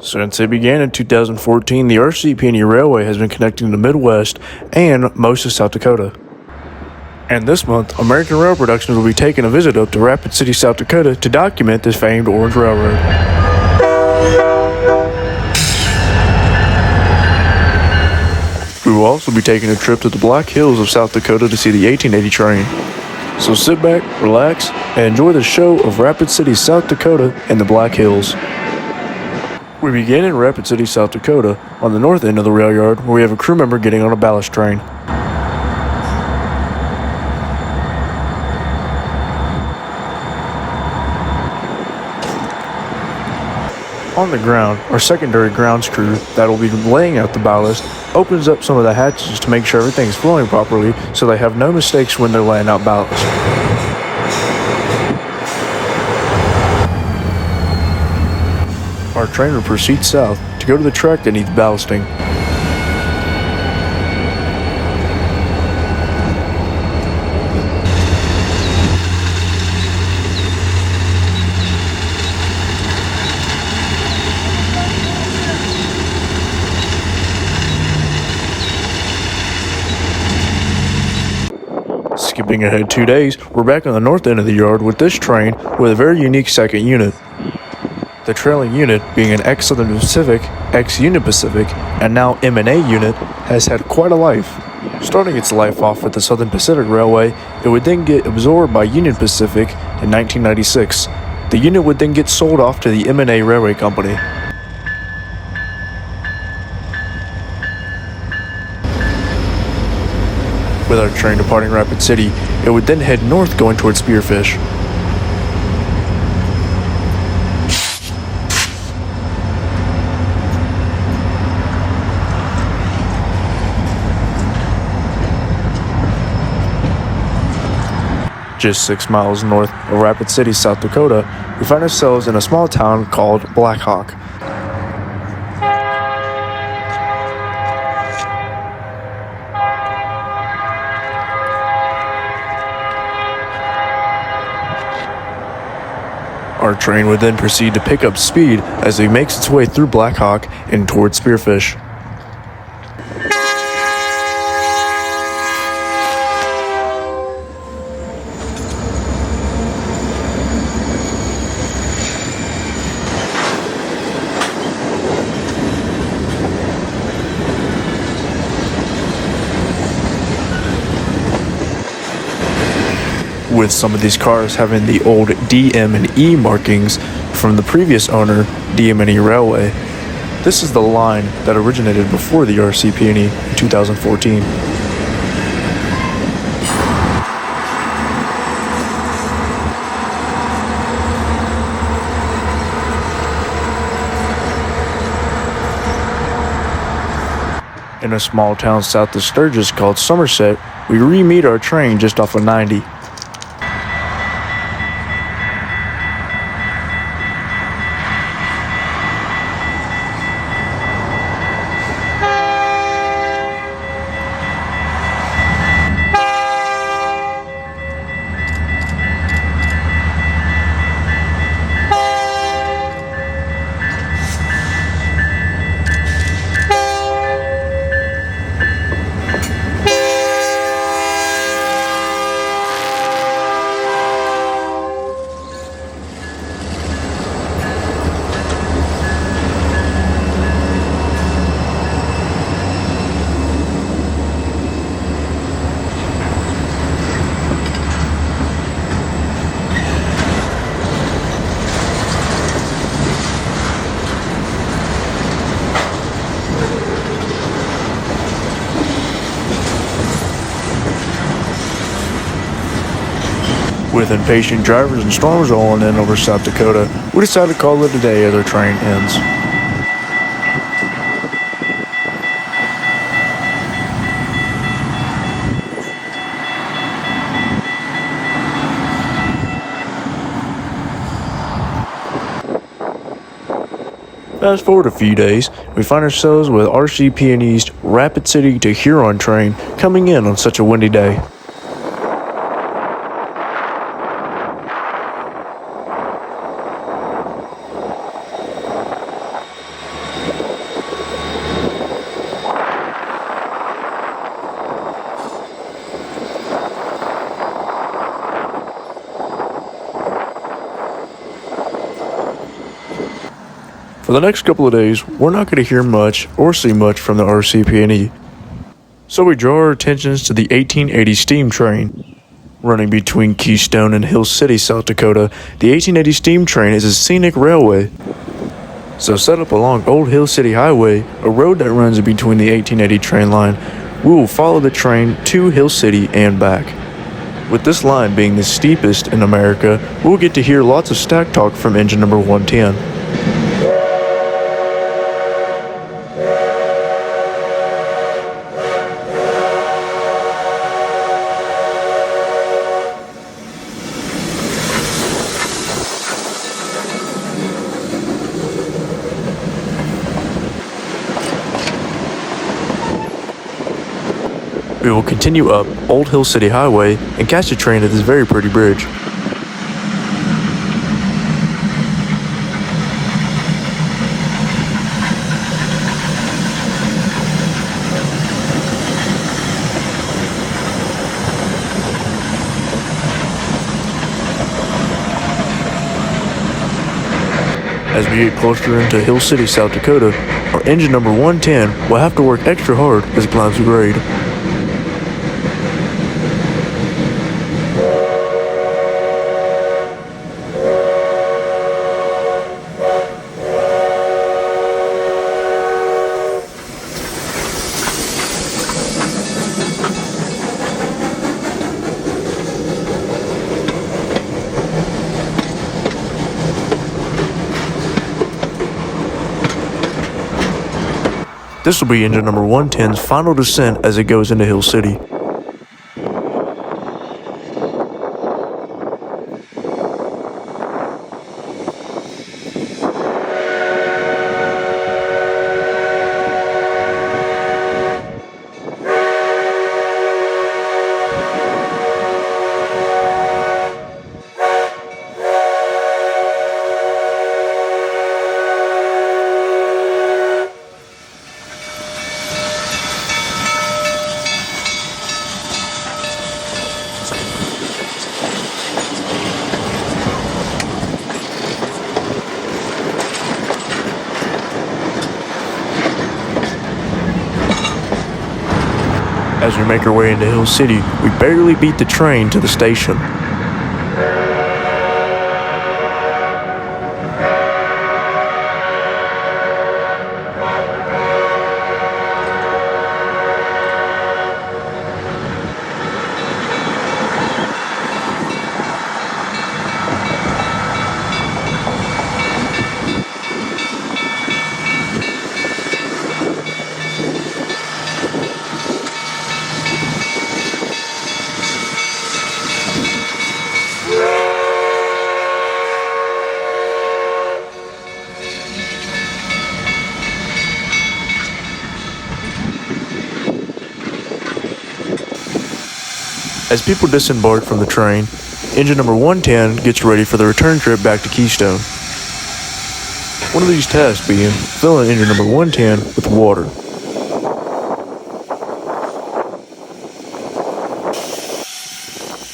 Since it began in 2014, the RCP&E Railway has been connecting the Midwest and most of South Dakota. And this month, American Rail Productions will be taking a visit up to Rapid City, South Dakota to document this famed Orange Railroad. We will also be taking a trip to the Black Hills of South Dakota to see the 1880 train. So sit back, relax, and enjoy the show of Rapid City, South Dakota and the Black Hills. We begin in Rapid City, South Dakota, on the north end of the rail yard, where we have a crew member getting on a ballast train. On the ground, our secondary grounds crew that will be laying out the ballast opens up some of the hatches to make sure everything is flowing properly so they have no mistakes when they're laying out ballast. Our train will proceed south to go to the track that needs ballasting. Skipping ahead 2 days, we're back on the north end of the yard with this train with a very unique second unit. The trailing unit, being an ex-Southern Pacific, ex-Union Pacific, and now M&A unit, has had quite a life. Starting its life off with the Southern Pacific Railway, it would then get absorbed by Union Pacific in 1996. The unit would then get sold off to the M&A Railway Company. With our train departing Rapid City, it would then head north going towards Spearfish. Just 6 miles north of Rapid City, South Dakota, we find ourselves in a small town called Black Hawk. Our train would then proceed to pick up speed as it makes its way through Black Hawk and towards Spearfish. With some of these cars having the old DM and E markings from the previous owner, DM&E Railway. This is the line that originated before the RCP&E in 2014. In a small town south of Sturgis called Somerset, we re-meet our train just off of 90. With impatient drivers and storms rolling in over South Dakota, we decided to call it a day as our train ends. Fast forward a few days, we find ourselves with RCP&E's Rapid City to Huron train coming in on such a windy day. For the next couple of days, we're not going to hear much or see much from the RCP&E. So we draw our attentions to the 1880 steam train. Running between Keystone and Hill City, South Dakota, the 1880 steam train is a scenic railway. So set up along Old Hill City Highway, a road that runs between the 1880 train line, we will follow the train to Hill City and back. With this line being the steepest in America, we'll get to hear lots of stack talk from engine number 110. We will continue up Old Hill City Highway and catch a train at this very pretty bridge. As we get closer into Hill City, South Dakota, our engine number 110 will have to work extra hard as it climbs the grade. This will be engine number 110's final descent as it goes into Hill City. As we make our way into Hill City, we barely beat the train to the station. As people disembark from the train, engine number 110 gets ready for the return trip back to Keystone. One of these tasks being filling engine number 110 with water.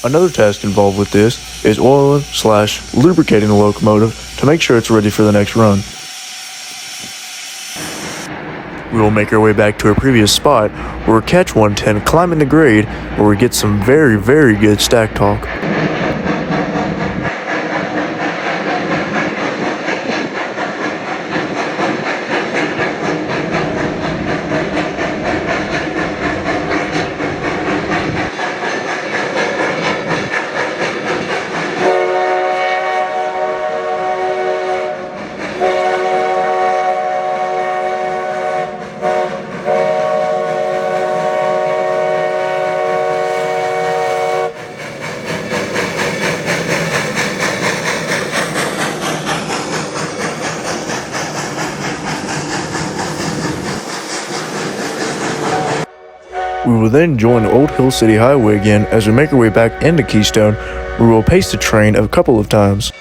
Another task involved with this is oiling/lubricating the locomotive to make sure it's ready for the next run. We will make our way back to our previous spot where we'll catch 110 climbing the grade where we get some very, very good stack talk. We will then join the Old Hill City Highway again as we make our way back into Keystone, where we will pace the train a couple of times.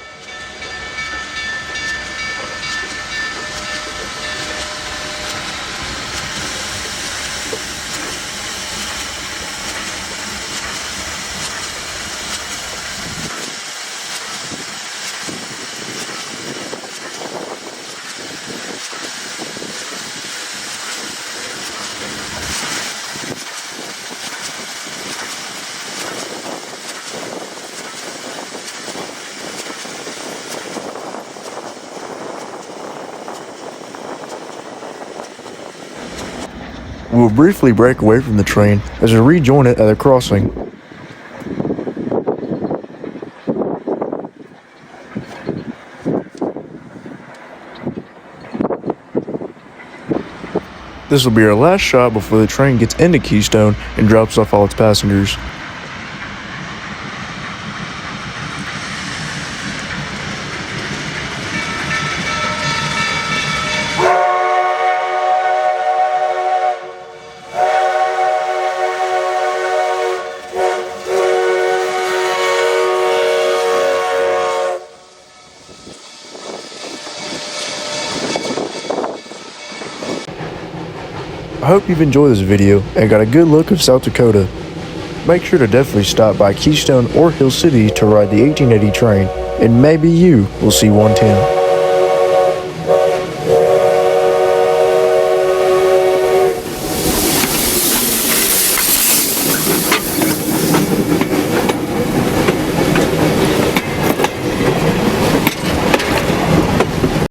We will briefly break away from the train as we rejoin it at a crossing. This will be our last shot before the train gets into Keystone and drops off all its passengers. I hope you've enjoyed this video and got a good look of South Dakota. Make sure to definitely stop by Keystone or Hill City to ride the 1880 train, and maybe you will see 110.